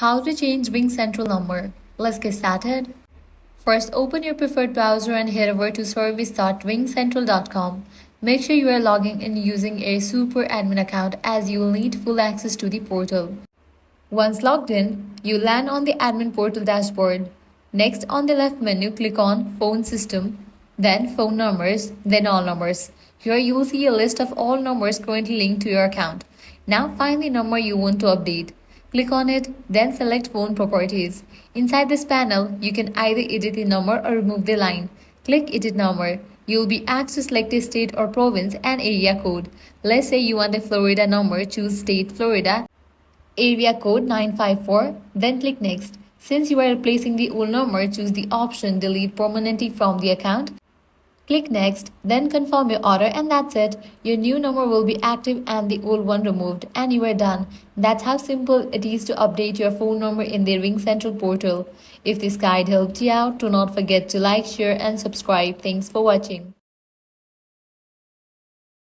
How to change RingCentral number. Let's get started. First, open your preferred browser and head over to service.ringcentral.com. Make sure you are logging in using a super admin account as you will need full access to the portal. Once logged in, you land on the admin portal dashboard. Next, on the left menu, click on Phone System, then Phone Numbers, then All Numbers. Here you will see a list of all numbers currently linked to your account. Now find the number you want to update. Click on it, then select Phone Properties. Inside this panel, you can either edit the number or remove the line. Click Edit Number. You will be asked to select a state or province and area code. Let's say you want a Florida number, choose State Florida, area code 954, then click Next. Since you are replacing the old number, choose the option Delete Permanently from the account. Click Next, then confirm your order, and that's it. Your new number will be active and the old one removed, and you are done. That's how simple it is to update your phone number in the RingCentral portal. If this guide helped you out, do not forget to like, share, and subscribe. Thanks for watching.